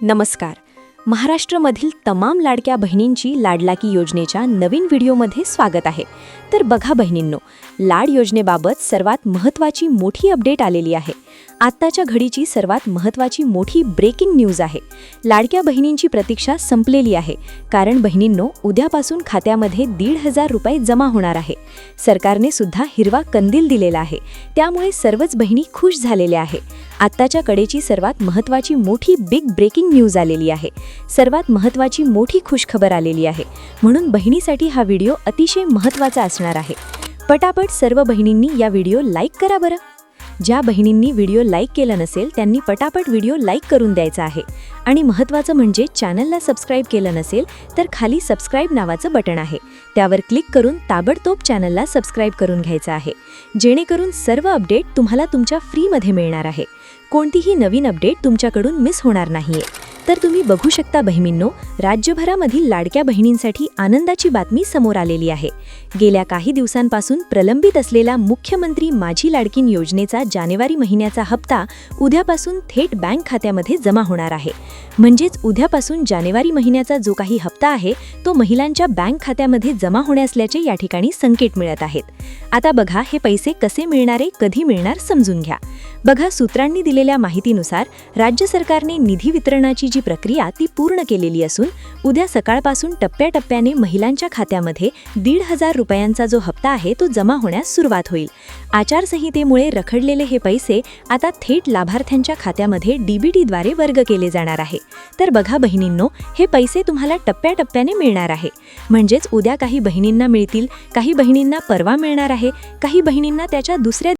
नमस्कार. महाराष्ट्रामधील तमाम लाडक्या बहिणींची लाडलाकी योजनेच्या नवीन व्हिडिओमध्ये स्वागत आहे. तर बघा बहिणींनो, लाड योजनेबाबत सर्वात महत्त्वाची मोठी अपडेट आलेली आहे. आत्ताच्या घडीची सर्वात महत्त्वाची मोठी ब्रेकिंग न्यूज आहे. लाडक्या बहिणींची प्रतीक्षा संपलेली आहे, कारण बहिणींनो, उद्यापासून खात्यामध्ये 1,500 रुपये जमा होणार आहे. सरकारने सुद्धा हिरवा कंदील दिलेला आहे, त्यामुळे सर्वच बहिणी खुश झालेल्या आहे. आत्ताच्या कडेची सर्वात महत्त्वाची मोठी बिग ब्रेकिंग न्यूज आलेली आहे. सर्वात महत्त्वाची मोठी खुशखबर आलेली आहे, म्हणून बहिणीसाठी हा व्हिडिओ अतिशय महत्त्वाचा असणार आहे. पटापट सर्व बहिणींनी या व्हिडिओ लाईक करा बरं. ज्या बहिणींनी व्हिडिओ लाईक केला नसेल त्यांनी पटापट व्हिडिओ लाईक करून द्यायचा आहे. आणि महत्त्वाचं म्हणजे चॅनलला सबस्क्राईब केलं नसेल तर खाली सबस्क्राईब नावाचं बटन आहे, त्यावर क्लिक करून ताबडतोब चॅनलला सबस्क्राईब करून घ्यायचं आहे, जेणेकरून सर्व अपडेट तुम्हाला तुमच्या फ्रीमध्ये मिळणार आहे. कोणतीही नवीन अपडेट तुमच्याकडून मिस होणार नाहीये. तर तुम्ही बघू शकता बहिणींनो, राज्यभरामधील लाडक्या बहिणींसाठी आनंदाची बातमी समोर आलेली आहे. गेल्या काही दिवसांपासून प्रलंबित असलेला मुख्यमंत्री माझी लाडकीन योजनेचा जानेवारी महिन्याचा हप्ता उद्यापासून थेट बँक खात्यामध्ये जमा होणार आहे. म्हणजेच उद्यापासून जानेवारी महिन्याचा जो काही हप्ता आहे तो महिलांच्या बँक खात्यामध्ये जमा होणे असल्याचे या ठिकाणी संकेत मिळत आहेत. आता बघा, हे पैसे कसे मिळणारे, कधी मिळणार समजून घ्या. बघा, सूत्रांनी दिलेल्या माहितीनुसार राज्य सरकारने निधी वितरणाची जी प्रक्रिया ती पूर्ण केलेली असून उद्या सकाळपासून टप्प्याटप्प्याने महिलांच्या खात्यामध्ये 1,500 रुपयांचा जो हप्ता आहे तो जमा होण्यास सुरुवात होईल. आचारसंहितेमुळे रखडलेले हे पैसे आता थेट लाभार्थ्यांच्या खात्यामध्ये डीबीटीद्वारे वर्ग केले जाणार आहे. तर बघा बहिणींनो, हे पैसे तुम्हाला टप्प्याटप्प्याने मिळणार आहे. म्हणजेच उद्या काही बहिणींना मिळतील, काही बहिणींना परवा मिळणार आहे, काही बहिणींना त्याच्या दुसऱ्या